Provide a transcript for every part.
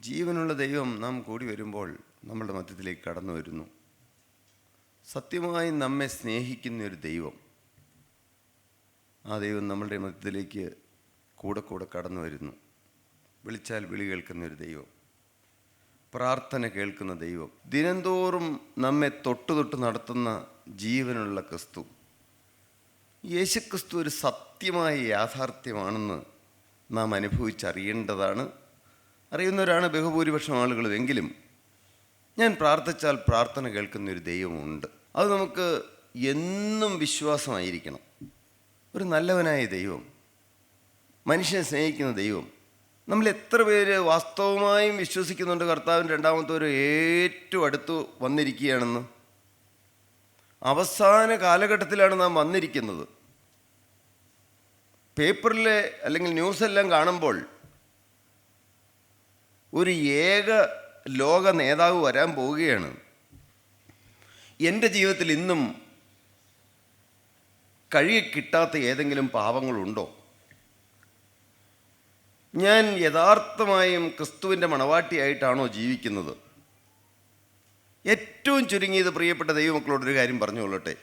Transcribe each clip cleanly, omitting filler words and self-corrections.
ജീവനുള്ള ദൈവം നാം കൂടി വരുമ്പോൾ നമ്മളുടെ മധ്യത്തിലേക്ക് കടന്നു വരുന്നു. സത്യമായും നമ്മെ സ്നേഹിക്കുന്ന ഒരു ദൈവം, ആ ദൈവം നമ്മളുടെ മധ്യത്തിലേക്ക് കൂടെ കൂടെ കടന്നു വരുന്നു. വിളിച്ചാൽ വിളി കേൾക്കുന്ന ഒരു ദൈവം, പ്രാർത്ഥന കേൾക്കുന്ന ദൈവം, ദിനംതോറും നമ്മെ തൊട്ട് നടത്തുന്ന ജീവനുള്ള ക്രിസ്തു. യേശുക്രിസ്തു ഒരു സത്യമായ യാഥാർത്ഥ്യമാണെന്ന് നാം അനുഭവിച്ചറിയേണ്ടതാണ്. അറിയുന്നവരാണ് ബഹുഭൂരിപക്ഷം ആളുകളും. എങ്കിലും ഞാൻ പ്രാർത്ഥിച്ചാൽ പ്രാർത്ഥന കേൾക്കുന്നൊരു ദൈവമുണ്ട്. അത് നമുക്ക് എന്നും വിശ്വാസമായിരിക്കണം. ഒരു നല്ലവനായ ദൈവം, മനുഷ്യനെ സ്നേഹിക്കുന്ന ദൈവം. നമ്മൾ എത്ര പേര് വാസ്തവമായും വിശ്വസിക്കുന്നുണ്ട് കർത്താവിൻ്റെ രണ്ടാമത്തെ ഏറ്റവും അടുത്ത് വന്നിരിക്കുകയാണെന്ന്? അവസാന കാലഘട്ടത്തിലാണ് നാം വന്നിരിക്കുന്നത്. പേപ്പറിലെ അല്ലെങ്കിൽ ന്യൂസെല്ലാം കാണുമ്പോൾ ഒരു ഏക ലോക നേതാവ് വരാൻ പോവുകയാണ്. എൻ്റെ ജീവിതത്തിൽ ഇന്നും കഴുകി കിട്ടാത്ത ഏതെങ്കിലും പാപങ്ങളുണ്ടോ? ഞാൻ യഥാർത്ഥമായും ക്രിസ്തുവിൻ്റെ മണവാട്ടിയായിട്ടാണോ ജീവിക്കുന്നത്? ഏറ്റവും ചുരുങ്ങിയത് പ്രിയപ്പെട്ട ദൈവമക്കളോടൊരു കാര്യം പറഞ്ഞുകൊള്ളട്ടെ.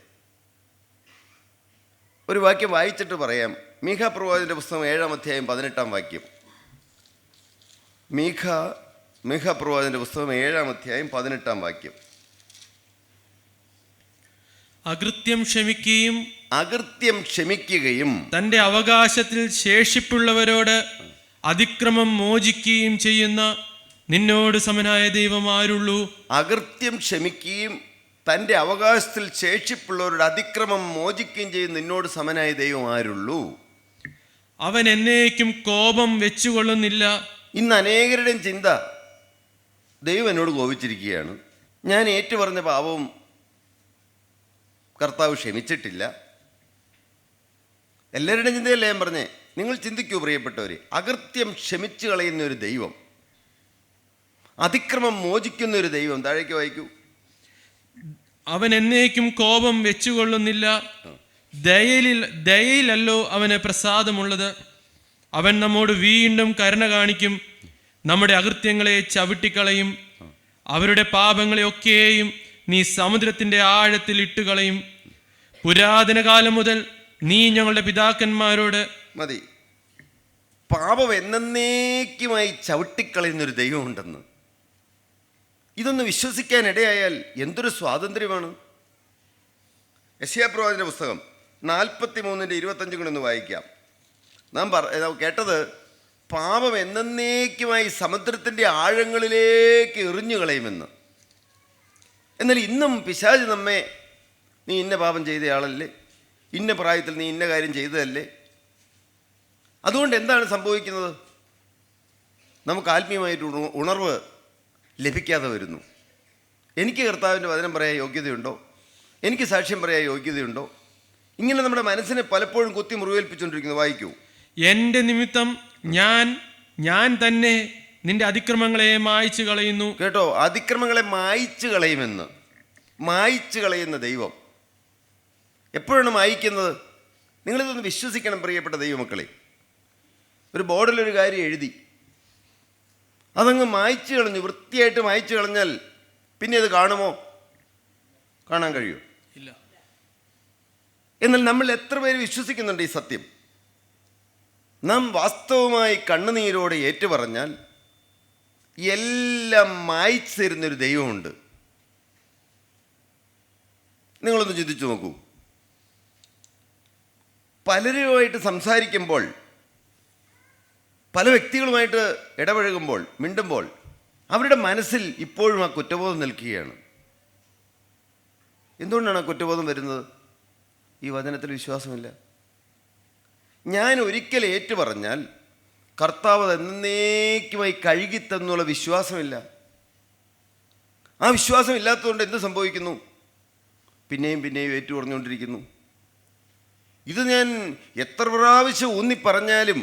ഒരു വാക്യം വായിച്ചിട്ട് പറയാം. മീഖ പ്രവാചകന്റെ പുസ്തകം 7-ാം അധ്യായം 18-ാം വാക്യം. മീഖ പ്രവാചകന്റെ പുസ്തകം 7-ാം അധ്യായം 18-ാം വാക്യം. അകൃത്യം ക്ഷമിക്കുകയും തന്റെ അവകാശത്തിൽ ശേഷിപ്പുള്ളവരോട് അതിക്രമം മോചിക്കുകയും ചെയ്യുന്ന നിന്നോട് സമനായ ദൈവം ആരുള്ളൂ? അകൃത്യം ക്ഷമിക്കുകയും തൻ്റെ അവകാശത്തിൽ ശേഷിപ്പുള്ളവരുടെ അതിക്രമം മോചിക്കുകയും ചെയ്യുന്ന നിന്നോട് സമനായ ദൈവം ആരുള്ളൂ? അവൻ എന്നേക്കും കോപം വെച്ചുകൊള്ളുന്നില്ല. ഇന്ന് അനേകരുടെയും ചിന്ത, ദൈവം എന്നോട് കോപിച്ചിരിക്കുകയാണ്, ഞാൻ ഏറ്റുപറഞ്ഞ പാപവും കർത്താവ് ക്ഷമിച്ചിട്ടില്ല. എല്ലാവരുടെയും ചിന്തയല്ലേ ഞാൻ പറഞ്ഞേ. നിങ്ങൾ ചിന്തിക്കൂ പ്രിയപ്പെട്ടവരെ, അകൃത്യം ക്ഷമിച്ചു കളയുന്ന ഒരു ദൈവം, അതിക്രമം മോചിക്കുന്ന ഒരു ദൈവം. താഴേക്ക് വായിക്കൂ. അവൻ എന്നേക്കും കോപം വെച്ചുകൊള്ളുന്നില്ല, ദയയിലല്ലോ അവന് പ്രസാദമുള്ളത്. അവൻ നമ്മോട് വീണ്ടും കരുണ കാണിക്കും, നമ്മുടെ അകൃത്യങ്ങളെ ചവിട്ടിക്കളയും. അവരുടെ പാപങ്ങളെ ഒക്കെയും നീ സമുദ്രത്തിന്റെ ആഴത്തിൽ ഇട്ടുകളയും. പുരാതന കാലം മുതൽ നീ ഞങ്ങളുടെ പിതാക്കന്മാരോട് മതി. പാപം എന്നേക്കുമായി ചവിട്ടിക്കളയുന്നൊരു ദൈവമുണ്ടെന്ന് ഇതൊന്ന് വിശ്വസിക്കാൻ ഇടയായാൽ എന്തൊരു സ്വാതന്ത്ര്യമാണ്. യെശയ്യാ പ്രവാചകന്റെ പുസ്തകം 43:25 കൊണ്ടൊന്ന് വായിക്കാം. നാം കേട്ടത് പാപം എന്നേക്കുമായി സമുദ്രത്തിൻ്റെ ആഴങ്ങളിലേക്ക് എറിഞ്ഞു കളയുമെന്ന്. എന്നാൽ ഇന്നും പിശാച് നമ്മെ, നീ ഇന്ന പാപം ചെയ്തയാളല്ലേ, ഇന്ന പ്രായത്തിൽ നീ ഇന്ന കാര്യം ചെയ്തതല്ലേ. അതുകൊണ്ട് എന്താണ് സംഭവിക്കുന്നത്? നമുക്ക് ആത്മീയമായിട്ട് ഉണർവ് ലഭിക്കാതെ വരുന്നു. എനിക്ക് കർത്താവിൻ്റെ വചനം പറയാൻ യോഗ്യതയുണ്ടോ? എനിക്ക് സാക്ഷ്യം പറയാൻ യോഗ്യതയുണ്ടോ? ഇങ്ങനെ നമ്മുടെ മനസ്സിനെ പലപ്പോഴും കുത്തി മുറിവേൽപ്പിച്ചുകൊണ്ടിരിക്കുന്നു. വായിക്കൂ. എൻ്റെ നിമിത്തം ഞാൻ തന്നെ നിന്റെ അതിക്രമങ്ങളെ മായ്ച്ചു കളയുന്നു. കേട്ടോ, അതിക്രമങ്ങളെ മായ്ച്ചു കളയുമെന്ന്. മായ്ച്ചു കളയുന്ന ദൈവം എപ്പോഴാണ് മായ്ക്കുന്നത്? നിങ്ങളിതൊന്ന് വിശ്വസിക്കണം പ്രിയപ്പെട്ട ദൈവമക്കളെ. ഒരു ബോർഡിലൊരു കാര്യം എഴുതി, അതങ്ങ് മായ്ച്ചു കളഞ്ഞു, വൃത്തിയായിട്ട് മായ്ച്ചു കളഞ്ഞാൽ പിന്നെ അത് കാണുമോ? കാണാൻ കഴിയുമോ? ഇല്ല. എന്നാൽ നമ്മൾ എത്ര പേര് വിശ്വസിക്കുന്നുണ്ട് ഈ സത്യം? നാം വാസ്തവമായി കണ്ണുനീരോടെ ഏറ്റുപറഞ്ഞാൽ എല്ലാം മായ്ച്ചു തരുന്നൊരു ദൈവമുണ്ട്. നിങ്ങളൊന്ന് ചിന്തിച്ചു നോക്കൂ. പലരുമായിട്ട് സംസാരിക്കുമ്പോൾ, പല വ്യക്തികളുമായിട്ട് ഇടപഴകുമ്പോൾ, മിണ്ടുമ്പോൾ അവരുടെ മനസ്സിൽ ഇപ്പോഴും ആ കുറ്റബോധം നിൽക്കുകയാണ്. എന്തുകൊണ്ടാണ് ആ കുറ്റബോധം വരുന്നത്? ഈ വചനത്തിൽ വിശ്വാസമില്ല. ഞാൻ ഒരിക്കൽ ഏറ്റുപറഞ്ഞാൽ കർത്താവ് എന്നേക്കുമായി കഴുകിത്തെന്നുള്ള വിശ്വാസമില്ല. ആ വിശ്വാസം ഇല്ലാത്തതുകൊണ്ട് എന്ത് സംഭവിക്കുന്നു? പിന്നെയും പിന്നെയും ഏറ്റു പറഞ്ഞുകൊണ്ടിരിക്കുന്നു. ഇത് ഞാൻ എത്ര പ്രാവശ്യം ഊന്നി പറഞ്ഞാലും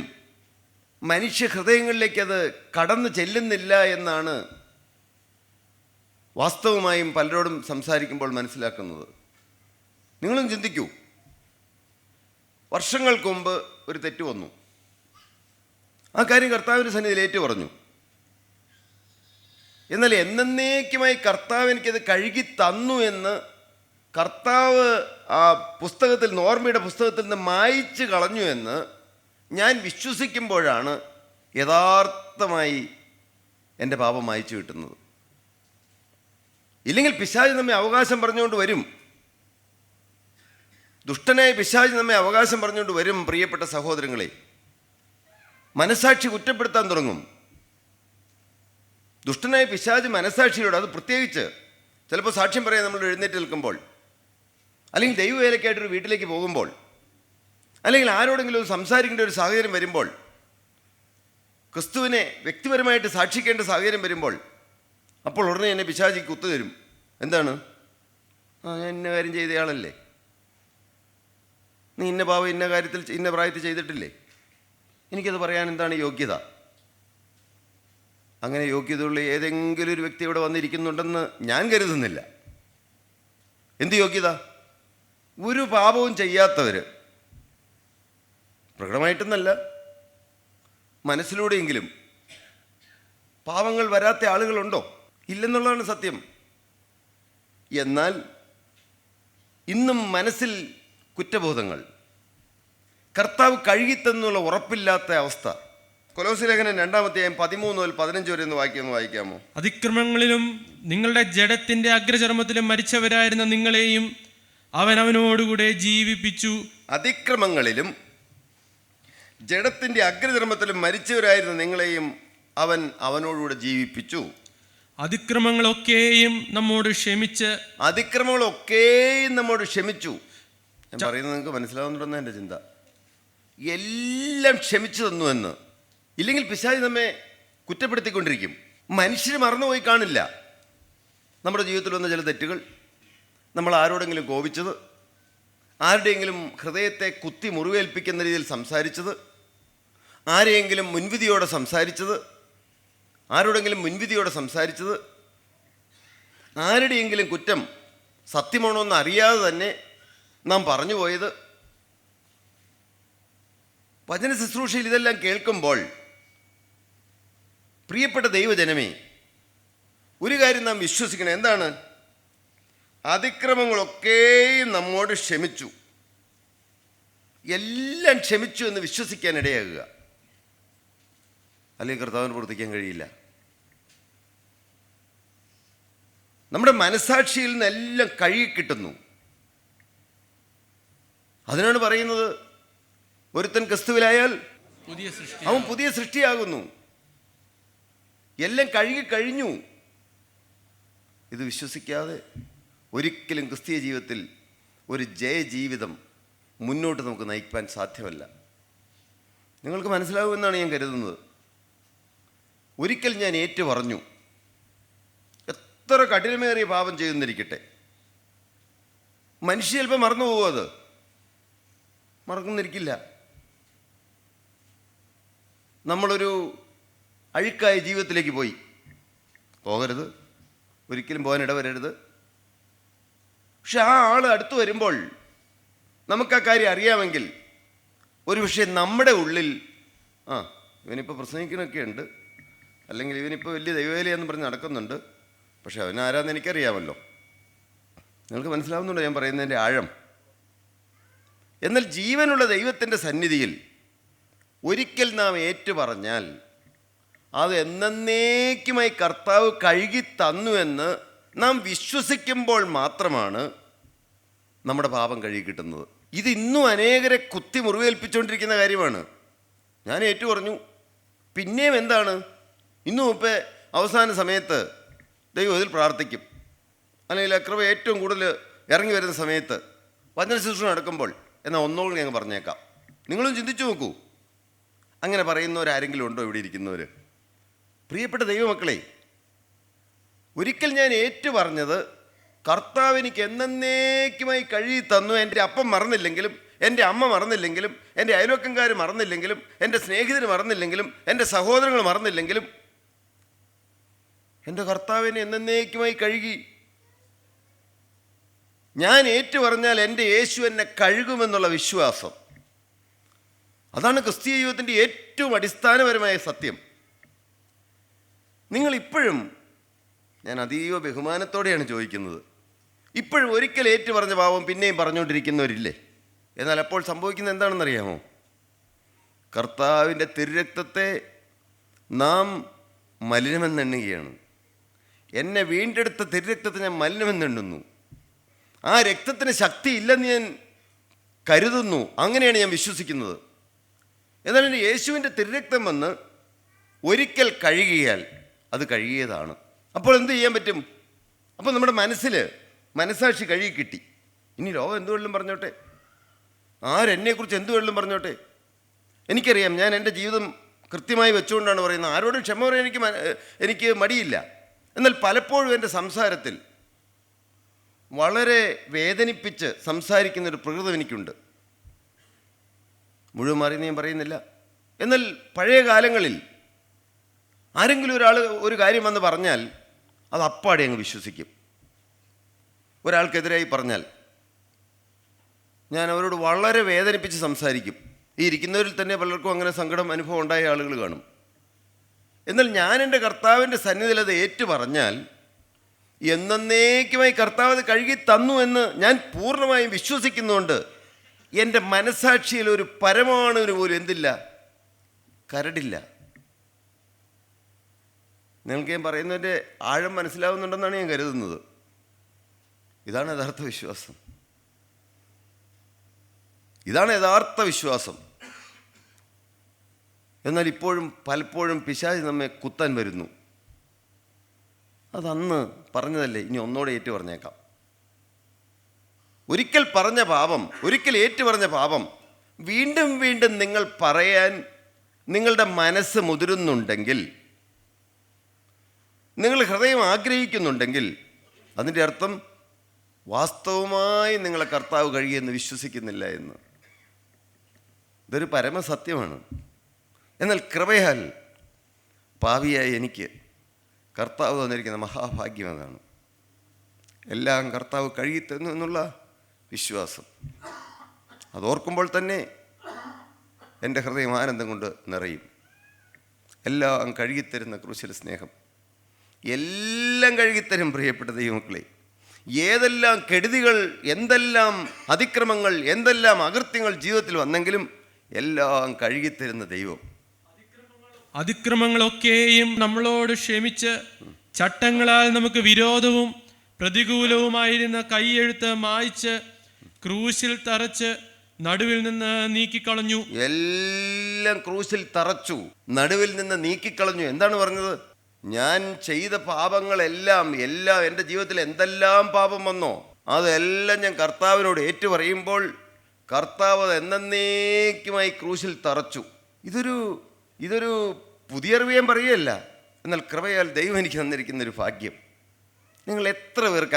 മനുഷ്യ ഹൃദയങ്ങളിലേക്ക് അത് കടന്നു ചെല്ലുന്നില്ല എന്നാണ് വാസ്തവമായും പലരോടും സംസാരിക്കുമ്പോൾ മനസ്സിലാക്കുന്നത്. നിങ്ങളും ചിന്തിക്കൂ, വർഷങ്ങൾക്ക് മുമ്പ് ഒരു തെറ്റ് വന്നു. ആ കാര്യം കർത്താവിൻ്റെ സന്നിധിയിൽ ഏറ്റു പറഞ്ഞു. എന്നാൽ എന്നേക്കുമായി കർത്താവ് എനിക്കത് കഴുകി തന്നു എന്ന് കർത്താവ് ആ പുസ്തകത്തിൽ, ഓർമ്മയുടെ പുസ്തകത്തിൽ നിന്ന് മായ്ച്ചു കളഞ്ഞു എന്ന് ഞാൻ വിശ്വസിക്കുമ്പോഴാണ് യഥാർത്ഥമായി എൻ്റെ പാപം മായ്ച്ചു കിട്ടുന്നത്. ഇല്ലെങ്കിൽ പിശാച് നമ്മെ അവകാശം പറഞ്ഞുകൊണ്ട് വരും. ദുഷ്ടനായ പിശാച് നമ്മെ അവകാശം പറഞ്ഞുകൊണ്ട് വരും. പ്രിയപ്പെട്ട സഹോദരങ്ങളെ, മനസാക്ഷി കുറ്റപ്പെടുത്താൻ തുടങ്ങും. ദുഷ്ടനായ പിശാച് മനസാക്ഷിയോട്, അത് പ്രത്യേകിച്ച് ചിലപ്പോൾ സാക്ഷ്യം പറയാൻ നമ്മൾ എഴുന്നേറ്റ് നിൽക്കുമ്പോൾ, അല്ലെങ്കിൽ ദൈവവേലയ്ക്കായിട്ടൊരു വീട്ടിലേക്ക് പോകുമ്പോൾ, അല്ലെങ്കിൽ ആരോടെങ്കിലും സംസാരിക്കേണ്ട ഒരു സാഹചര്യം വരുമ്പോൾ, ക്രിസ്തുവിനെ വ്യക്തിപരമായിട്ട് സാക്ഷിക്കേണ്ട സാഹചര്യം വരുമ്പോൾ, അപ്പോൾ ഉടനെ എന്നെ പിശാചി കുത്തുതരും. എന്താണ്? ഞാൻ ഇന്ന കാര്യം ചെയ്തയാളല്ലേ, നീ ഇന്ന പാവം ഇന്ന കാര്യത്തിൽ ഇന്ന പ്രായത്തിൽ ചെയ്തിട്ടില്ലേ, എനിക്കത് പറയാൻ എന്താണ് യോഗ്യത? അങ്ങനെ യോഗ്യതയുള്ള ഏതെങ്കിലും ഒരു വ്യക്തി ഇവിടെ വന്നിരിക്കുന്നുണ്ടെന്ന് ഞാൻ കരുതുന്നില്ല. എന്ത് യോഗ്യത? ഒരു പാപവും ചെയ്യാത്തവർ, പ്രകടമായിട്ടെന്നല്ല മനസ്സിലൂടെയെങ്കിലും പാവങ്ങൾ വരാത്ത ആളുകളുണ്ടോ? ഇല്ലെന്നുള്ളതാണ് സത്യം. എന്നാൽ ഇന്നും മനസ്സിൽ കുറ്റബോധങ്ങൾ, കർത്താവ് കഴുകിത്തെന്നുള്ള ഉറപ്പില്ലാത്ത അവസ്ഥ. കൊലോസ്യ ലേഖനം 2-13-15 വരെ ഒന്ന് വായിക്കാമോ? അതിക്രമങ്ങളിലും നിങ്ങളുടെ ജഡത്തിന്റെ അഗ്രചർമ്മത്തിലും മരിച്ചവരായിരുന്ന നിങ്ങളെയും അവൻ അവനോടുകൂടെ ജീവിപ്പിച്ചു. അതിക്രമങ്ങളിലും ജഡത്തിന്റെ അഗ്രചർമ്മത്തിലും മരിച്ചവരായിരുന്ന നിങ്ങളെയും അവൻ അവനോടുകൂടെ ജീവിപ്പിച്ചു. അതിക്രമങ്ങളൊക്കെയും നമ്മോട് ക്ഷമിച്ച്. അതിക്രമങ്ങളൊക്കെയും നമ്മോട് ക്ഷമിച്ചു. ഞാൻ പറയുന്നത് നിങ്ങൾക്ക് മനസ്സിലാവുന്നുണ്ടെന്ന് എൻ്റെ ചിന്ത. എല്ലാം ക്ഷമിച്ചു തന്നു എന്ന്. ഇല്ലെങ്കിൽ പിശാച് നമ്മെ കുറ്റപ്പെടുത്തിക്കൊണ്ടിരിക്കും. മനുഷ്യർ മറന്നുപോയി കാണില്ല നമ്മുടെ ജീവിതത്തിൽ വന്ന ചില തെറ്റുകൾ, നമ്മൾ ആരോടെങ്കിലും കോപിച്ചത്, ആരുടെയെങ്കിലും ഹൃദയത്തെ കുത്തി മുറിവേൽപ്പിക്കുന്ന രീതിയിൽ സംസാരിച്ചത്, ആരെയെങ്കിലും മുൻവിധിയോടെ സംസാരിച്ചത്, ആരോടെങ്കിലും മുൻവിധിയോടെ സംസാരിച്ചത്, ആരുടെയെങ്കിലും കുറ്റം സത്യമാണോ എന്ന് അറിയാതെ തന്നെ നാം പറഞ്ഞു പോയത്. വചന ശുശ്രൂഷയിൽ ഇതെല്ലാം കേൾക്കുമ്പോൾ പ്രിയപ്പെട്ട ദൈവജനമേ, ഒരു കാര്യം നാം വിശ്വസിക്കണം. എന്താണ്? അതിക്രമങ്ങളൊക്കെയും നമ്മോട് ക്ഷമിച്ചു. എല്ലാം ക്ഷമിച്ചു എന്ന് വിശ്വസിക്കാൻ ഇടയാകുക. അല്ലെങ്കിൽ കർത്താവിന് പ്രവർത്തിക്കാൻ കഴിയില്ല. നമ്മുടെ മനസാക്ഷിയിൽ നിന്നെല്ലാം കഴുകിക്കിട്ടുന്നു. അതിനാണ് പറയുന്നത്, ഒരുത്തൻ ക്രിസ്തുവിലായാൽ അവൻ പുതിയ സൃഷ്ടിയാകുന്നു. എല്ലാം കഴുകിക്കഴിഞ്ഞു. ഇത് വിശ്വസിക്കാതെ ഒരിക്കലും ക്രിസ്തീയ ജീവിതത്തിൽ ഒരു ജയജീവിതം മുന്നോട്ട് നമുക്ക് നയിക്കാൻ സാധ്യമല്ല. നിങ്ങൾക്ക് മനസ്സിലാകുമെന്നാണ് ഞാൻ കരുതുന്നത്. ഒരിക്കൽ ഞാൻ ഏറ്റു പറഞ്ഞു, എത്ര കഠിനമേറിയ പാപം ചെയ്തെന്നിരിക്കട്ടെ, മനുഷ്യ ചിലപ്പോൾ മറന്നു പോകുമോ? അത് മറക്കുന്നിരിക്കില്ല. നമ്മളൊരു അഴുക്കായ ജീവിതത്തിലേക്ക് പോകരുത്, ഒരിക്കലും പോകാൻ ഇടവരരുത്. പക്ഷെ ആ ആൾ അടുത്ത് വരുമ്പോൾ നമുക്ക് ആ കാര്യം അറിയാമെങ്കിൽ, ഒരു പക്ഷേ നമ്മുടെ ഉള്ളിൽ ഇവനിപ്പോൾ പ്രസംഗിക്കുന്നൊക്കെ ഉണ്ട്, അല്ലെങ്കിൽ ഇവനിപ്പോൾ വലിയ ദൈവവേലയെന്ന് പറഞ്ഞ് നടക്കുന്നുണ്ട്, പക്ഷെ അവനാരാന്ന് എനിക്കറിയാമല്ലോ. നിങ്ങൾക്ക് മനസ്സിലാവുന്നുണ്ടോ ഞാൻ പറയുന്നതിൻ്റെ ആഴം? എന്നാൽ ജീവനുള്ള ദൈവത്തിൻ്റെ സന്നിധിയിൽ ഒരിക്കൽ നാം ഏറ്റുപറഞ്ഞാൽ അത് എന്നേക്കുമായി കർത്താവ് കഴുകി തന്നുവെന്ന് നാം വിശ്വസിക്കുമ്പോൾ മാത്രമാണ് നമ്മുടെ പാപം കഴുകി കിട്ടുന്നത്. ഇത് ഇന്നും അനേകരെ കുത്തി മുറിവേൽപ്പിച്ചുകൊണ്ടിരിക്കുന്ന കാര്യമാണ്. ഞാൻ ഏറ്റു പറഞ്ഞു, പിന്നെയും എന്താണ്, ഇന്നും ഇപ്പോൾ അവസാന സമയത്ത് ദൈവം ഇതിൽ പ്രാർത്ഥിക്കും, അല്ലെങ്കിൽ കൃപ ഏറ്റവും കൂടുതൽ ഇറങ്ങി വരുന്ന സമയത്ത് വചന ശുശ്രൂഷ നടക്കുമ്പോൾ എന്നാൽ ഒന്നുകൂടി ഞങ്ങൾ പറഞ്ഞേക്കാം. നിങ്ങളും ചിന്തിച്ചു നോക്കൂ, അങ്ങനെ പറയുന്നവരാരെങ്കിലും ഉണ്ടോ ഇവിടെ ഇരിക്കുന്നവർ? പ്രിയപ്പെട്ട ദൈവമക്കളെ, ഒരിക്കൽ ഞാൻ ഏറ്റു പറഞ്ഞത്, കർത്താവ് എനിക്ക് എന്നേക്കുമായി കഴുകി തന്നു, എൻ്റെ അപ്പം മറന്നില്ലെങ്കിലും എൻ്റെ അമ്മ മറന്നില്ലെങ്കിലും, എൻ്റെ അയൽവക്കംകാർ മറന്നില്ലെങ്കിലും, എൻ്റെ സ്നേഹിതർ മറന്നില്ലെങ്കിലും, എൻ്റെ സഹോദരങ്ങൾ മറന്നില്ലെങ്കിലും എൻ്റെ കർത്താവിനെ എന്നേക്കുമായി കഴുകി. ഞാൻ ഏറ്റു പറഞ്ഞാൽ എൻ്റെ യേശു എന്നെ കഴുകുമെന്നുള്ള വിശ്വാസം, അതാണ് ക്രിസ്തീയ ജീവിതത്തിൻ്റെ ഏറ്റവും അടിസ്ഥാനപരമായ സത്യം. നിങ്ങളിപ്പോഴും, ഞാൻ അതീവ ബഹുമാനത്തോടെയാണ് ചോദിക്കുന്നത്, ഇപ്പോഴും ഒരിക്കൽ ഏറ്റു പറഞ്ഞ പാപം പിന്നെയും പറഞ്ഞുകൊണ്ടിരിക്കുന്നവരില്ലേ? എന്നാൽ അപ്പോൾ സംഭവിക്കുന്നത് എന്താണെന്നറിയാമോ? കർത്താവിൻ്റെ തിരുരക്തത്തെ നാം മലിനമെന്നെണ്ണുകയാണ്. എന്നെ വീണ്ടെടുത്ത തിരുരക്തത്തെ ഞാൻ മലിനമെന്നെണ്ണുന്നു. ആ രക്തത്തിന് ശക്തി ഇല്ലെന്ന് ഞാൻ കരുതുന്നു. അങ്ങനെയാണ് ഞാൻ വിശ്വസിക്കുന്നത്. എന്നാൽ യേശുവിൻ്റെ തിരുരക്തം വന്ന് ഒരിക്കൽ കഴുകിയാൽ അത് കഴുകിയതാണ്. അപ്പോൾ എന്ത് ചെയ്യാൻ പറ്റും? അപ്പോൾ നമ്മുടെ മനസ്സാക്ഷി കഴുകി കിട്ടി. ഇനി ലോകം എന്ത് വേണമെങ്കിലും പറഞ്ഞോട്ടെ, ആരെന്നെക്കുറിച്ച് എന്ത് വേണമെങ്കിലും പറഞ്ഞോട്ടെ. എനിക്കറിയാം, ഞാൻ എൻ്റെ ജീവിതം കൃത്യമായി വെച്ചുകൊണ്ടാണ് പറയുന്നത്. ആരോടും ക്ഷമ പറയാൻ എനിക്ക് മടിയില്ല. എന്നാൽ പലപ്പോഴും എൻ്റെ സംസാരത്തിൽ വളരെ വേദനിപ്പിച്ച് സംസാരിക്കുന്നൊരു പ്രകൃതം എനിക്കുണ്ട്. മുഴുവൻ മാറിയെന്ന് ഞാൻ പറയുന്നില്ല. എന്നാൽ പഴയ കാലങ്ങളിൽ ആരെങ്കിലും ഒരാൾ ഒരു കാര്യം വന്ന് പറഞ്ഞാൽ അത് അപ്പാടെ അങ്ങ് വിശ്വസിക്കും. ഒരാൾക്കെതിരായി പറഞ്ഞാൽ ഞാൻ അവരോട് വളരെ വേദനിപ്പിച്ച് സംസാരിക്കും. ഈ ഇരിക്കുന്നവരിൽ തന്നെ പലർക്കും അങ്ങനെ സങ്കടം അനുഭവം ഉണ്ടായ ആളുകൾ കാണും. എന്നാൽ ഞാൻ എൻ്റെ കർത്താവിൻ്റെ സന്നിധിയിൽ അത് ഏറ്റു പറഞ്ഞാൽ എന്നേക്കുമായി കർത്താവ് അത് കഴുകി തന്നു എന്ന് ഞാൻ പൂർണ്ണമായും വിശ്വസിക്കുന്നുണ്ട്. എൻ്റെ മനസ്സാക്ഷിയിൽ ഒരു പരമാണുവിന് പോലും എന്തില്ല, കരടില്ല. നിങ്ങൾക്ക് ഞാൻ പറയുന്നതിൻ്റെ ആഴം മനസ്സിലാവുന്നുണ്ടെന്നാണ് ഞാൻ കരുതുന്നത്. ഇതാണ് യഥാർത്ഥ വിശ്വാസം. ഇതാണ് യഥാർത്ഥ വിശ്വാസം. എന്നാൽ ഇപ്പോഴും പലപ്പോഴും പിശാച് നമ്മെ കുത്താൻ വരുന്നു. അതന്ന് പറഞ്ഞതല്ലേ, ഇനി ഒന്നോടെ ഏറ്റു പറഞ്ഞേക്കാം. ഒരിക്കൽ പറഞ്ഞ പാപം, ഒരിക്കൽ ഏറ്റു പറഞ്ഞ പാപം വീണ്ടും വീണ്ടും നിങ്ങൾ പറയാൻ നിങ്ങളുടെ മനസ്സ് മുതിരുന്നുണ്ടെങ്കിൽ, നിങ്ങൾ ഹൃദയം ആഗ്രഹിക്കുന്നുണ്ടെങ്കിൽ, അതിൻ്റെ അർത്ഥം വാസ്തവമായി നിങ്ങളെ കർത്താവ് കഴിയുമെന്ന് വിശ്വസിക്കുന്നില്ല എന്ന്. ഇതൊരു പരമസത്യമാണ്. എന്നാൽ കൃപയാൽ പാപിയായ എനിക്ക് കർത്താവ് തന്നിരിക്കുന്ന മഹാഭാഗ്യം അതാണ്. എല്ലാം കർത്താവ് കഴുകിത്തന്നു എന്നുള്ള വിശ്വാസം. അതോർക്കുമ്പോൾ തന്നെ എൻ്റെ ഹൃദയം ആനന്ദം കൊണ്ട് നിറയും. എല്ലാം കഴുകിത്തരുന്ന ക്രൂശിലെ സ്നേഹം എല്ലാം കഴുകിത്തരും. പ്രിയപ്പെട്ട ദൈവമക്കളെ, ഏതെല്ലാം കെടുതികൾ, എന്തെല്ലാം അതിക്രമങ്ങൾ, എന്തെല്ലാം അകൃത്യങ്ങൾ ജീവിതത്തിൽ വന്നെങ്കിലും എല്ലാം കഴുകിത്തരുന്ന ദൈവം. അതിക്രമങ്ങളൊക്കെയും നമ്മളോട് ക്ഷമിച്ച് ചട്ടങ്ങളാൽ നമുക്ക് വിരോധവും പ്രതികൂലവുമായിരുന്ന കൈയെഴുത്ത് മായ്ച്ച് ക്രൂശിൽ തറച്ച് നടുവിൽ നിന്ന് നീക്കിക്കളഞ്ഞു. എല്ലാം ക്രൂശിൽ തറച്ചു, നടുവിൽ നിന്ന് നീക്കിക്കളഞ്ഞു. എന്താണ് പറഞ്ഞത്? ഞാൻ ചെയ്ത പാപങ്ങളെല്ലാം, എൻ്റെ ജീവിതത്തിൽ എന്തെല്ലാം പാപം വന്നോ അതെല്ലാം ഞാൻ കർത്താവിനോട് ഏറ്റു പറയുമ്പോൾ കർത്താവ് അത് എന്നേക്കുമായി ക്രൂശിൽ തറച്ചു. ഇതൊരു പുതിയ അറിവ് ഞാൻ പറയുകയല്ല. എന്നാൽ കൃപയാൽ ദൈവം എനിക്ക് തന്നിരിക്കുന്നൊരു ഭാഗ്യം. നിങ്ങൾ എത്ര പേർക്ക്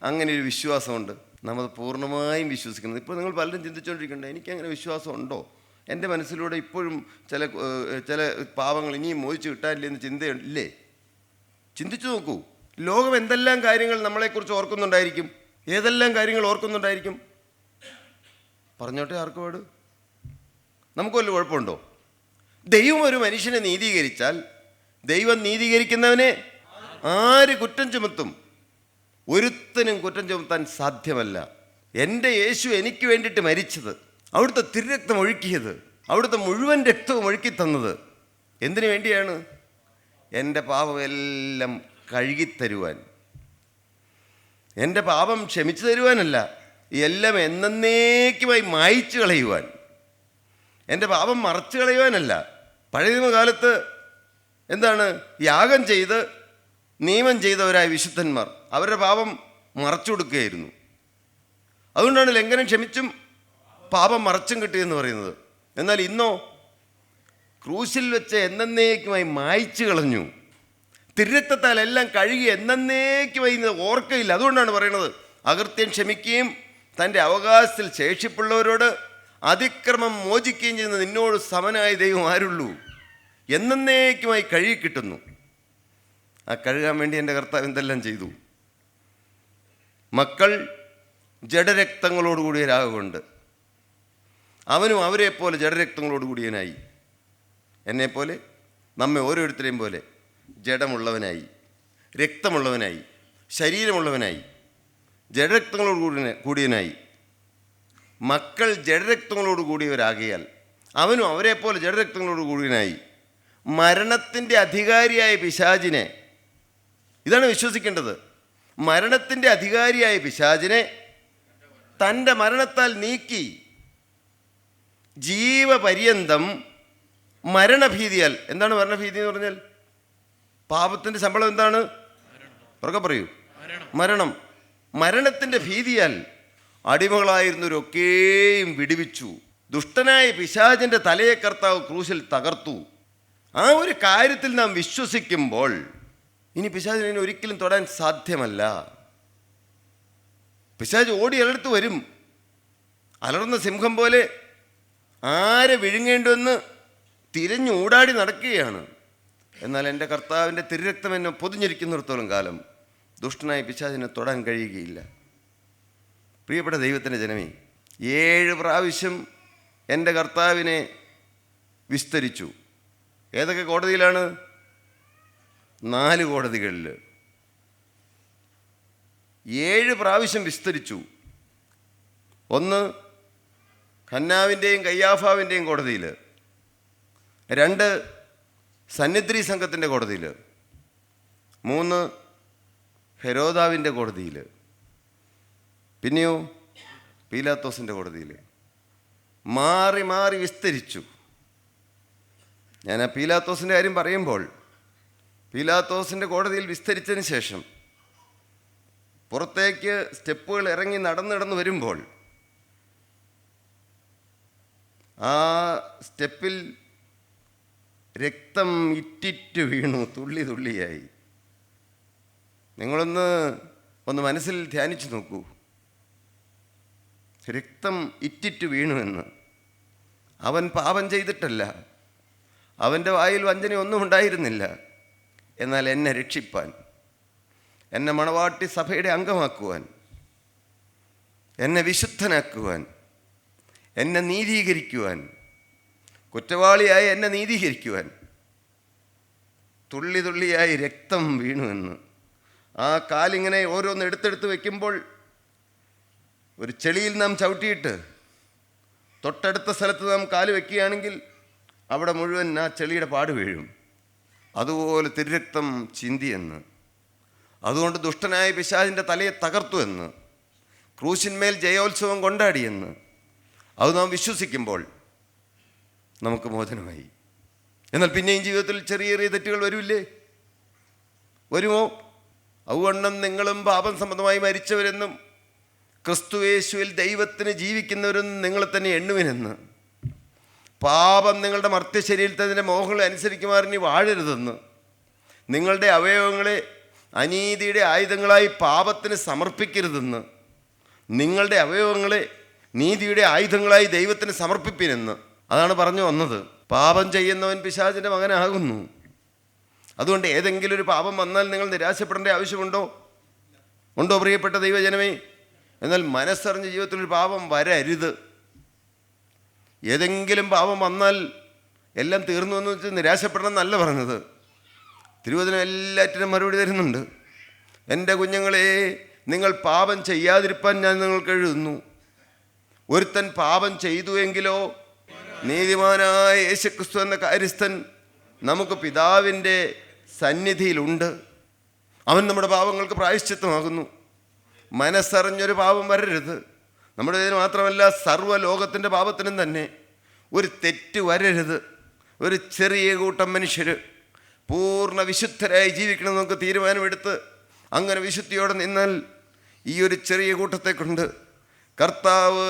അങ്ങനെ ഒരു വിശ്വാസമുണ്ട്? നമ്മൾ പൂർണ്ണമായും വിശ്വസിക്കുന്നത്. ഇപ്പോൾ നിങ്ങൾ പലരും ചിന്തിച്ചുകൊണ്ടിരിക്കുന്നുണ്ട്, എനിക്കങ്ങനെ വിശ്വാസമുണ്ടോ? എൻ്റെ മനസ്സിലൂടെ ഇപ്പോഴും ചില പാവങ്ങൾ ഇനിയും മോചിച്ച് കിട്ടാനില്ലെന്ന് ചിന്തയില്ലേ? ചിന്തിച്ചു നോക്കൂ. ലോകം എന്തെല്ലാം കാര്യങ്ങൾ നമ്മളെക്കുറിച്ച് ഓർക്കുന്നുണ്ടായിരിക്കും, ഏതെല്ലാം കാര്യങ്ങൾ ഓർക്കുന്നുണ്ടായിരിക്കും. പറഞ്ഞോട്ടെ, ആർക്ക് പാട്? നമുക്ക് വല്ല കുഴപ്പമുണ്ടോ? ദൈവം ഒരു മനുഷ്യനെ നീതീകരിച്ചാൽ ദൈവം നീതീകരിക്കുന്നവനെ ആര് കുറ്റം ചുമത്തും? ഒരുത്തനും കുറ്റം ചുമത്താൻ സാധ്യമല്ല. എൻ്റെ യേശു എനിക്ക് വേണ്ടിയിട്ട് മരിച്ചത്, അവിടുത്തെ തിരുരക്തം ഒഴുക്കിയത്, അവിടുത്തെ മുഴുവൻ രക്തവും ഒഴുക്കി തന്നത് എന്തിനു വേണ്ടിയാണ്? എൻ്റെ പാപമെല്ലാം കഴുകിത്തരുവാൻ, എൻ്റെ പാപം ക്ഷമിച്ചു തരുവാനല്ല, എല്ലാം എന്നേക്കുമായി മായ്ച്ചു കളയുവാൻ, എൻ്റെ പാപം മറച്ചു കളയുവാനല്ല. പഴയ നിയമകാലത്ത് എന്താണ്? യാഗം ചെയ്ത് നിയമം ചെയ്തവരായ വിശുദ്ധന്മാർ അവരുടെ പാപം മറച്ചു കൊടുക്കുകയായിരുന്നു. അതുകൊണ്ടാണ് ലംഘനം ക്ഷമിച്ചും പാപം മറച്ചും കിട്ടിയെന്ന് പറയുന്നത്. എന്നാൽ ഇന്നോ ക്രൂശിൽ വെച്ച് എന്നേക്കുമായി മായ്ച്ചു കളഞ്ഞു. തിരുരക്തത്താൽ എല്ലാം കഴുകി എന്നേക്കുമായി ഓർക്കയില്ല. അതുകൊണ്ടാണ് പറയുന്നത്, അകൃത്യം ക്ഷമിക്കുകയും തൻ്റെ അവകാശത്തിൽ ശേഷിപ്പുള്ളവരോട് അതിക്രമം മോചിക്കുകയും ചെയ്യുന്ന നിന്നോട് സമനായ ദൈവം ആരുള്ളൂ? എന്നേക്കുമായി കഴുകി കിട്ടുന്നു. ആ കഴുകാൻ വേണ്ടി എൻ്റെ കർത്താവ് എന്തെല്ലാം ചെയ്തു? മക്കൾ ജഡരക്തങ്ങളോടുകൂടിയവരാകൊണ്ട് അവനും അവരെപ്പോലെ ജഡരക്തങ്ങളോടുകൂടിയവനായി. എന്നെപ്പോലെ, നമ്മെ ഓരോരുത്തരെയും പോലെ ജഡമുള്ളവനായി, രക്തമുള്ളവനായി, ശരീരമുള്ളവനായി, ജഡരക്തങ്ങളോട് കൂടിയവനായി. മക്കൾ ജഡരക്തങ്ങളോട് കൂടിയവരാകിയാൽ അവനും അവരെപ്പോലെ ജഡരക്തങ്ങളോട് കൂടിയവനായി മരണത്തിൻ്റെ അധികാരിയായ പിശാചിനെ, ഇതാണ് വിശ്വസിക്കേണ്ടത്, മരണത്തിൻ്റെ അധികാരിയായ പിശാചിനെ തൻ്റെ മരണത്താൽ നീക്കി ജീവപര്യന്തം മരണഭീതിയാൽ. എന്താണ് മരണഭീതി എന്ന് പറഞ്ഞാൽ? പാപത്തിൻ്റെ ശമ്പളം എന്താണ്? ഉറക്കെ പറയൂ. മരണം. മരണത്തിൻ്റെ ഭീതിയാൽ അടിമകളായിരുന്നവരൊക്കെയും വിടുവിച്ചു. ദുഷ്ടനായ പിശാചിൻ്റെ തലയെ കർത്താവ് ക്രൂശിൽ തകർത്തു. ആ ഒരു കാര്യത്തിൽ നാം വിശ്വസിക്കുമ്പോൾ ഇനി പിശാചിനെ ഒരിക്കലും തൊടാൻ സാധ്യമല്ല. പിശാച് ഓടി അലർത്ത് വരും. അലർന്ന സിംഹം പോലെ ആരെ വിഴുങ്ങേണ്ടുവെന്ന് തിരഞ്ഞൂടാടി നടക്കുകയാണ്. എന്നാൽ എൻ്റെ കർത്താവിൻ്റെ തിരുരക്തം എന്നെ പൊതിഞ്ഞിരിക്കുന്നിടത്തോളം കാലം ദുഷ്ടനായ പിശാചിനെ തൊടാൻ കഴിയുകയില്ല. പ്രിയപ്പെട്ട ദൈവത്തിൻ്റെ ജനമേ, 7 പ്രാവശ്യം എൻ്റെ കർത്താവിനെ വിസ്തരിച്ചു. ഏതൊക്കെ കോടതിയിലാണ്? 4 കോടതികളിൽ 7 പ്രാവശ്യം വിസ്തരിച്ചു. ഒന്ന് ഖന്നാവിൻ്റെയും കയ്യാഫാവിൻ്റെയും കോടതിയിൽ, 2 സന്നിധി സംഘത്തിൻ്റെ കോടതിയിൽ, 3 ഹെരോദാവിൻ്റെ കോടതിയിൽ, പിന്നെയോ പീലാത്തോസിൻ്റെ കോടതിയിൽ. മാറി മാറി വിസ്തരിച്ചു. ഞാൻ ആ പീലാത്തോസിൻ്റെ കാര്യം പറയുമ്പോൾ, പീലാത്തോസിൻ്റെ കോടതിയിൽ വിസ്തരിച്ചതിന് ശേഷം പുറത്തേക്ക് സ്റ്റെപ്പുകൾ ഇറങ്ങി നടന്ന് വരുമ്പോൾ ആ സ്റ്റെപ്പിൽ രക്തം ഇറ്റിറ്റ് വീണു, തുള്ളി തുള്ളിയായി. നിങ്ങളൊന്ന് മനസ്സിൽ ധ്യാനിച്ചു നോക്കൂ. രക്തം ഇറ്റിറ്റ് വീണുവെന്ന്. അവൻ പാപം ചെയ്തിട്ടല്ല, അവൻ്റെ വായിൽ വഞ്ചനയൊന്നും ഉണ്ടായിരുന്നില്ല. എന്നാൽ എന്നെ രക്ഷിപ്പാൻ, എന്നെ മണവാട്ടി സഭയുടെ അംഗമാക്കുവാൻ, എന്നെ വിശുദ്ധനാക്കുവാൻ, എന്നെ നീതീകരിക്കുവാൻ, കുറ്റവാളിയായി എന്നെ നീതീകരിക്കുവാൻ തുള്ളി തുള്ളിയായി രക്തം വീണുവെന്ന്. ആ കാലിങ്ങനെ ഓരോന്ന് എടുത്തെടുത്ത് വയ്ക്കുമ്പോൾ, ഒരു ചെളിയിൽ നാം ചവിട്ടിയിട്ട് തൊട്ടടുത്ത സ്ഥലത്ത് നാം കാല് വയ്ക്കുകയാണെങ്കിൽ അവിടെ മുഴുവൻ ആ ചെളിയുടെ പാട് വീഴും. അതുപോലെ തിരുരക്തം ചിന്തിയെന്ന്. അതുകൊണ്ട് ദുഷ്ടനായ പിശാചിൻ്റെ തലയെ തകർത്തു എന്ന്, ക്രൂശിന്മേൽ ജയോത്സവം കൊണ്ടാടിയെന്ന് അത് നാം വിശ്വസിക്കുമ്പോൾ നമുക്ക് മോചനമായി. എന്നാൽ പിന്നെയും ജീവിതത്തിൽ ചെറിയ ചെറിയ തെറ്റുകൾ വരില്ലേ? വരുമോ? അതുകൊണ്ടും നിങ്ങളും പാപം സംബന്ധമായി മരിച്ചവരെന്നും ക്രിസ്തുയേശുവിൽ ദൈവത്തിന് ജീവിക്കുന്നവരെന്നും നിങ്ങളെ തന്നെ എണ്ണുവിനെന്ന്. പാപം നിങ്ങളുടെ മർത്യശരീരത്തിൻ്റെ മോഹങ്ങളെ അനുസരിക്കുമാറിനി വാഴരുതെന്ന്. നിങ്ങളുടെ അവയവങ്ങളെ അനീതിയുടെ ആയുധങ്ങളായി പാപത്തിന് സമർപ്പിക്കരുതെന്ന്. നിങ്ങളുടെ അവയവങ്ങളെ നീതിയുടെ ആയുധങ്ങളായി ദൈവത്തിന് സമർപ്പിപ്പിനെന്ന്. അതാണ് പറഞ്ഞു വന്നത്. പാപം ചെയ്യുന്നവൻ പിശാചിൻ്റെ മകനാകുന്നു. അതുകൊണ്ട് ഏതെങ്കിലും ഒരു പാപം വന്നാൽ നിങ്ങൾ നിരാശപ്പെടേണ്ട ആവശ്യമുണ്ടോ? ഉണ്ടോ പ്രിയപ്പെട്ട ദൈവജനമേ? എന്നാൽ മനസ്സറിഞ്ഞ ജീവിതത്തിലൊരു പാപം വരരുത്. ഏതെങ്കിലും പാപം വന്നാൽ എല്ലാം തീർന്നു എന്ന് വെച്ച് നിരാശപ്പെടണം എന്നല്ല പറഞ്ഞത്. തിരുവചനം എല്ലാറ്റിനും മറുപടി തരുന്നുണ്ട്. എൻ്റെ കുഞ്ഞുങ്ങളെ, നിങ്ങൾ പാപം ചെയ്യാതിരിപ്പാൻ ഞാൻ നിങ്ങൾക്ക് എഴുതുന്നു. ഒരുത്തൻ പാപം ചെയ്തു എങ്കിലോ നീതിമാനായ യേശുക്രിസ്തു എന്ന കാര്യസ്ഥൻ നമുക്ക് പിതാവിൻ്റെ സന്നിധിയിലുണ്ട്. അവൻ നമ്മുടെ പാപങ്ങൾക്ക് പ്രായശ്ചിത്തമാകുന്നു. മനസ്സറിഞ്ഞൊരു പാപം വരരുത്. നമ്മുടെ ഇതിന് മാത്രമല്ല, സർവ്വലോകത്തിൻ്റെ പാപത്തിനും തന്നെ ഒരു തെറ്റ് വരരുത്. ഒരു ചെറിയ കൂട്ടം മനുഷ്യർ പൂർണ്ണ വിശുദ്ധരായി ജീവിക്കണം നമുക്ക് തീരുമാനമെടുത്ത് അങ്ങനെ വിശുദ്ധിയോടെ നിന്നാൽ ഈ ഒരു ചെറിയ കൂട്ടത്തെ കൊണ്ട് കർത്താവ്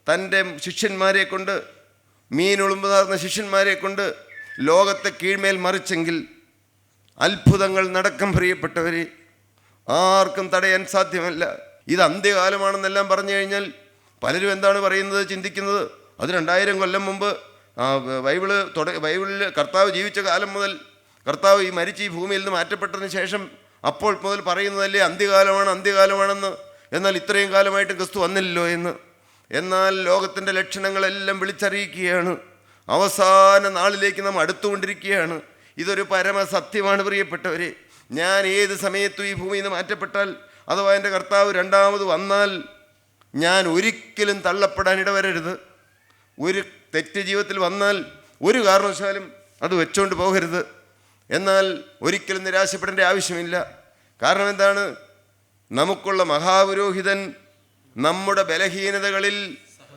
തൻ്റെ ശിഷ്യന്മാരെ കൊണ്ട്, മീനുളുമ്പുതാർന്ന ശിഷ്യന്മാരെ കൊണ്ട് ലോകത്തെ കീഴ്മേൽ മറിച്ചെങ്കിൽ അത്ഭുതങ്ങൾ നടക്കം. പ്രിയപ്പെട്ടവരെ, ആർക്കും തടയാൻ സാധ്യമല്ല. ഇത് അന്ത്യകാലമാണെന്നെല്ലാം പറഞ്ഞു കഴിഞ്ഞാൽ പലരും എന്താണ് പറയുന്നത്, ചിന്തിക്കുന്നത്, അത് 2000 കൊല്ലം മുമ്പ് ബൈബിളിൽ കർത്താവ് ജീവിച്ച കാലം മുതൽ, കർത്താവ് ഈ മരിച്ച് ഈ ഭൂമിയിൽ നിന്ന് മാറ്റപ്പെട്ടതിന് ശേഷം അപ്പോൾ മുതൽ പറയുന്നതല്ലേ അന്ത്യകാലമാണെന്ന്. എന്നാൽ ഇത്രയും കാലമായിട്ട് ക്രിസ്തു വന്നില്ലല്ലോ എന്ന്. എന്നാൽ ലോകത്തിൻ്റെ ലക്ഷണങ്ങളെല്ലാം വിളിച്ചറിയിക്കുകയാണ്. അവസാന നാളിലേക്ക് നാം അടുത്തുകൊണ്ടിരിക്കുകയാണ്. ഇതൊരു പരമസത്യമാണ് പ്രിയപ്പെട്ടവരെ. ഞാൻ ഏത് സമയത്തും ഈ ഭൂമിയിൽ നിന്ന് മാറ്റപ്പെട്ടാൽ, അഥവാ എൻ്റെ കർത്താവ് രണ്ടാമത് വന്നാൽ, ഞാൻ ഒരിക്കലും തള്ളപ്പെടാൻ ഇടവരരുത്. ഒരു തെറ്റ് ജീവിതത്തിൽ വന്നാൽ ഒരു കാരണവശാലും അത് വെച്ചുകൊണ്ട് പോകരുത്. എന്നാൽ ഒരിക്കലും നിരാശപ്പെടേണ്ട ആവശ്യമില്ല. കാരണം എന്താണ്? നമുക്കുള്ള മഹാപുരോഹിതൻ നമ്മുടെ ബലഹീനതകളിൽ,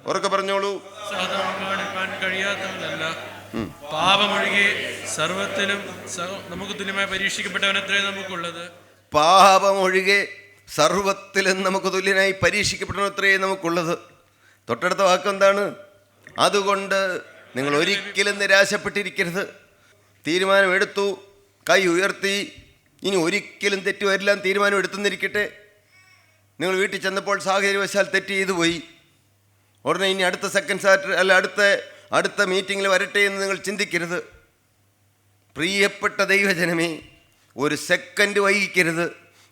ഉറക്കെ പറഞ്ഞോളൂ, കഴിയാത്തവനല്ല, പാപമൊഴികെ സർവത്തിലും നമുക്ക് തുല്യമായി പരീക്ഷിക്കപ്പെട്ടവനത്രേ നമുക്കുള്ളത്. പാപമൊഴികെ സർവത്തിലും നമുക്ക് തുല്യനായി പരീക്ഷിക്കപ്പെട്ടവനത്രേ നമുക്കുള്ളത്. തൊട്ടടുത്ത വാക്കെന്താണ്? അതുകൊണ്ട് നിങ്ങൾ ഒരിക്കലും നിരാശപ്പെട്ടിരിക്കരുത്. തീരുമാനമെടുത്തു, കൈ ഉയർത്തി, ഇനി ഒരിക്കലും തെറ്റ് വരില്ല തീരുമാനം എടുത്തുന്നിരിക്കട്ടെ. നിങ്ങൾ വീട്ടിൽ ചെന്നപ്പോൾ സാഹചര്യവശാൽ തെറ്റ് ചെയ്തു പോയി, ഉടനെ ഇനി അടുത്ത സെക്കൻഡ് സാറ്റർഡേ അല്ല അടുത്ത മീറ്റിങ്ങിൽ വരട്ടെ എന്ന് നിങ്ങൾ ചിന്തിക്കരുത്. പ്രിയപ്പെട്ട ദൈവജനമേ, ഒരു സെക്കൻഡ് വൈകിക്കരുത്.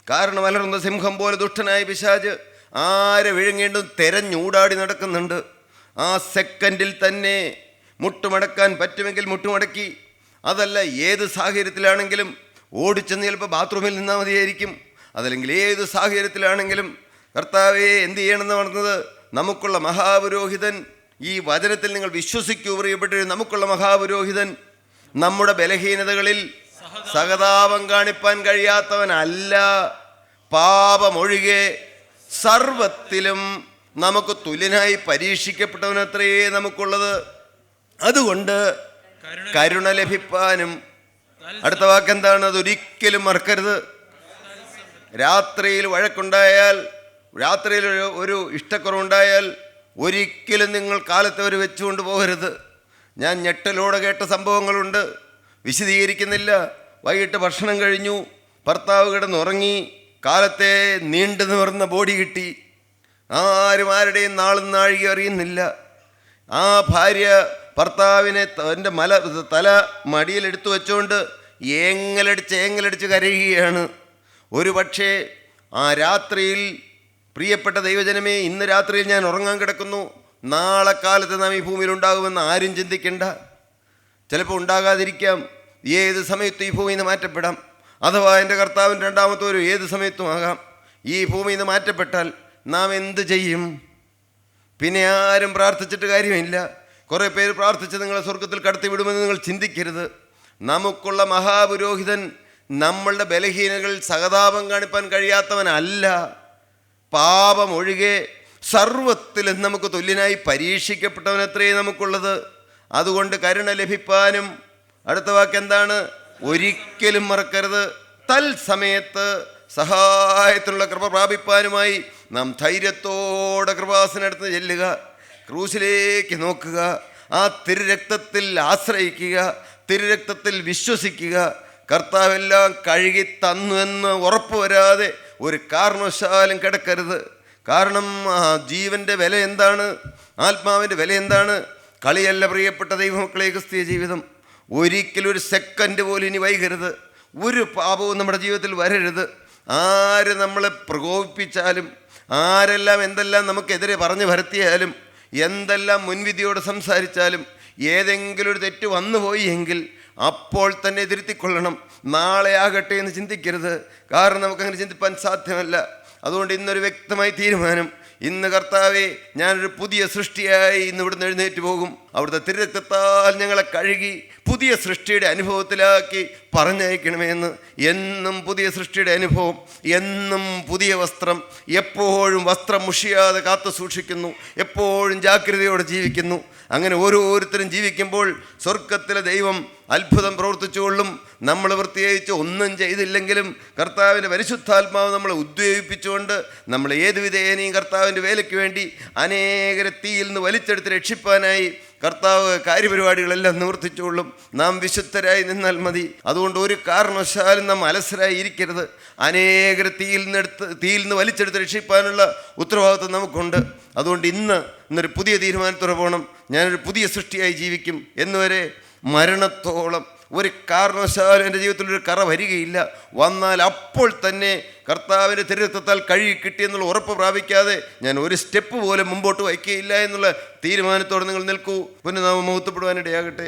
കാരണം അലറുന്ന സിംഹം പോലെ ദുഷ്ടനായ പിശാച് ആരെ വിഴുങ്ങേണ്ടും തെരഞ്ഞൂടാടി നടക്കുന്നുണ്ട്. ആ സെക്കൻഡിൽ തന്നെ മുട്ടുമടക്കാൻ പറ്റുമെങ്കിൽ മുട്ടുമടക്കി, അതല്ല ഏത് സാഹചര്യത്തിലാണെങ്കിലും ഓടിച്ചെന്ന് ചിലപ്പോൾ ബാത്റൂമിൽ നിന്നാൽ മതിയായിരിക്കും. അതല്ലെങ്കിൽ ഏത് സാഹചര്യത്തിലാണെങ്കിലും കർത്താവേ എന്ത് ചെയ്യണമെന്ന് പറഞ്ഞത്, നമുക്കുള്ള മഹാപുരോഹിതൻ, ഈ വചനത്തിൽ നിങ്ങൾ വിശ്വസിക്കൂ പ്രിയപ്പെട്ടവരെ, നമുക്കുള്ള മഹാപുരോഹിതൻ നമ്മുടെ ബലഹീനതകളിൽ സഹതാപം കാണിപ്പാൻ കഴിയാത്തവനല്ല, പാപമൊഴികെ സർവത്തിലും നമുക്ക് തുല്യനായി പരീക്ഷിക്കപ്പെട്ടവനത്രയേ നമുക്കുള്ളത്. അതുകൊണ്ട് കരുണ ലഭിപ്പാനും, അടുത്ത വാക്കെന്താണ്? അതൊരിക്കലും മറക്കരുത്. രാത്രിയിൽ വഴക്കുണ്ടായാൽ, രാത്രിയിൽ ഒരു ഇഷ്ടക്കുറവുണ്ടായാൽ ഒരിക്കലും നിങ്ങൾ കാലത്തെ ഒരു വെച്ചുകൊണ്ട് പോകരുത്. ഞാൻ ഞെട്ടലോടെ കേട്ട സംഭവങ്ങളുണ്ട്, വിശദീകരിക്കുന്നില്ല. വൈകിട്ട് ഭക്ഷണം കഴിഞ്ഞു, ഭർത്താവ് കിടന്നുറങ്ങി, കാലത്തെ നീണ്ടു നിവർന്ന ബോഡി കിട്ടി. ആരുടെയും നാളും നാഴിക അറിയുന്നില്ല. ആ ഭാര്യ ഭർത്താവിനെ എൻ്റെ തല മടിയിലെടുത്തു വെച്ചുകൊണ്ട് ഏങ്ങലടിച്ച് കരയുകയാണ്. ഒരു പക്ഷേ ആ രാത്രിയിൽ, പ്രിയപ്പെട്ട ദൈവജനമേ, ഇന്ന് രാത്രിയിൽ ഞാൻ ഉറങ്ങാൻ കിടക്കുന്നു, നാളെ കാലത്ത് നാം ഈ ഭൂമിയിൽ ഉണ്ടാകുമെന്ന് ആരും ചിന്തിക്കേണ്ട. ചിലപ്പോൾ ഉണ്ടാകാതിരിക്കാം. ഏത് സമയത്തും ഈ ഭൂമിയിൽ നിന്ന് മാറ്റപ്പെടാം. അഥവാ എൻ്റെ കർത്താവിൻ്റെ രണ്ടാമത്തെ ഒരു ഏത് സമയത്തും ആകാം. ഈ ഭൂമിയിൽ നിന്ന് മാറ്റപ്പെട്ടാൽ നാം എന്ത് ചെയ്യും? പിന്നെ ആരും പ്രാർത്ഥിച്ചിട്ട് കാര്യമില്ല. കുറേ പേര് പ്രാർത്ഥിച്ച് നിങ്ങളെ സ്വർഗത്തിൽ കടത്തിവിടുമെന്ന് നിങ്ങൾ ചിന്തിക്കരുത്. നമുക്കുള്ള മഹാപുരോഹിതൻ നമ്മളുടെ ബലഹീനകളിൽ സഹതാപം കാണിപ്പാൻ കഴിയാത്തവനല്ല, പാപം ഒഴികെ സർവത്തിലും നമുക്ക് തുല്യനായി പരീക്ഷിക്കപ്പെട്ടവനത്രേ നമുക്കുള്ളത്. അതുകൊണ്ട് കരുണ ലഭിപ്പാനും, അടുത്ത വാക്കെന്താണ്? ഒരിക്കലും മറക്കരുത്. തൽസമയത്ത് സഹായത്തിനുള്ള കൃപ പ്രാപിപ്പാനുമായി നാം ധൈര്യത്തോടെ കൃപാസനടുത്ത് ചെല്ലുക, ക്രൂശിലേക്ക് നോക്കുക, ആ തിരുരക്തത്തിൽ ആശ്രയിക്കുക, തിരുരക്തത്തിൽ വിശ്വസിക്കുക. കർത്താവെല്ലാം കഴുകി തന്നു എന്ന് ഉറപ്പ് വരാതെ ഒരു കാരണവശാലും കിടക്കരുത്. കാരണം ആ ജീവൻ്റെ വില എന്താണ്? ആത്മാവിൻ്റെ വില എന്താണ്? കളിയല്ല പ്രിയപ്പെട്ട ദൈവമക്കളെ ക്രിസ്തീയ ജീവിതം. ഒരിക്കലും ഒരു സെക്കൻഡ് പോലും ഇനി വൈകരുത്. ഒരു പാപവും നമ്മുടെ ജീവിതത്തിൽ വരരുത്. ആര് നമ്മളെ പ്രകോപിപ്പിച്ചാലും, ആരെല്ലാം എന്തെല്ലാം നമുക്കെതിരെ പറഞ്ഞു വരുത്തിയാലും, എന്തെല്ലാം മുൻവിധിയോട് സംസാരിച്ചാലും, ഏതെങ്കിലും ഒരു തെറ്റ് വന്നുപോയി എങ്കിൽ അപ്പോൾ തന്നെ തിരുത്തിക്കൊള്ളണം. നാളെ ആകട്ടെ എന്ന് ചിന്തിക്കരുത്. കാരണം നമുക്കങ്ങനെ ചിന്തിപ്പാൻ സാധ്യമല്ല. അതുകൊണ്ട് ഇന്നൊരു വ്യക്തമായ തീരുമാനം, ഇന്ന് കർത്താവേ, ഞാനൊരു പുതിയ സൃഷ്ടിയായി ഇന്ന് ഇവിടുന്ന് എഴുന്നേറ്റ് പോകും. അവിടുത്തെ തിരുരക്തത്താൽ ഞങ്ങളെ കഴുകി പുതിയ സൃഷ്ടിയുടെ അനുഭവത്തിലാക്കി പറഞ്ഞയക്കണമെന്ന്. എന്നും പുതിയ സൃഷ്ടിയുടെ അനുഭവം, എന്നും പുതിയ വസ്ത്രം, എപ്പോഴും വസ്ത്രം മുഷിയാതെ കാത്തു സൂക്ഷിക്കുന്നു, എപ്പോഴും ജാഗ്രതയോടെ ജീവിക്കുന്നു. അങ്ങനെ ഓരോരുത്തരും ജീവിക്കുമ്പോൾ സ്വർഗത്തിലെ ദൈവം അത്ഭുതം പ്രവർത്തിച്ചുകൊള്ളും. നമ്മൾ പ്രത്യേകിച്ച് ഒന്നും ചെയ്തില്ലെങ്കിലും കർത്താവിൻ്റെ പരിശുദ്ധാത്മാവ് നമ്മളെ ഉദ്വേഗിപ്പിച്ചുകൊണ്ട് നമ്മൾ ഏത് വിധേനയും കർത്താവിൻ്റെ വേലയ്ക്ക് വേണ്ടി അനേകരെ തീയിൽ നിന്ന് വലിച്ചെടുത്ത് രക്ഷിപ്പാനായി കർത്താവ് കാര്യപരിപാടികളെല്ലാം നിവർത്തിച്ചുകൊള്ളും. നാം വിശുദ്ധരായി നിന്നാൽ മതി. അതുകൊണ്ട് ഒരു കാരണവശാലും നാം അലസരായി ഇരിക്കരുത്. അനേകരെ തീയിൽ നിന്ന് വലിച്ചെടുത്ത് രക്ഷിക്കാനുള്ള ഉത്തരവാദിത്വം നമുക്കുണ്ട്. അതുകൊണ്ട് ഇന്നൊരു പുതിയ തീരുമാനത്തോടെ പോകണം. ഞാനൊരു പുതിയ സൃഷ്ടിയായി ജീവിക്കും എന്നുവരെ മരണത്തോളം ഒരു കാരണവശാലും എൻ്റെ ജീവിതത്തിലൊരു കറ വരികയില്ല. വന്നാൽ അപ്പോൾ തന്നെ കർത്താവിൻ്റെ തിരുരക്തത്താൽ കഴുകി കിട്ടിയെന്നുള്ള ഉറപ്പ് പ്രാപിക്കാതെ ഞാൻ ഒരു സ്റ്റെപ്പ് പോലും മുമ്പോട്ട് വയ്ക്കുകയില്ല എന്നുള്ള തീരുമാനത്തോടെ നിങ്ങൾ നിൽക്കൂ. പിന്നെ നാം മഹത്വപ്പെടുവാനിടയാകട്ടെ.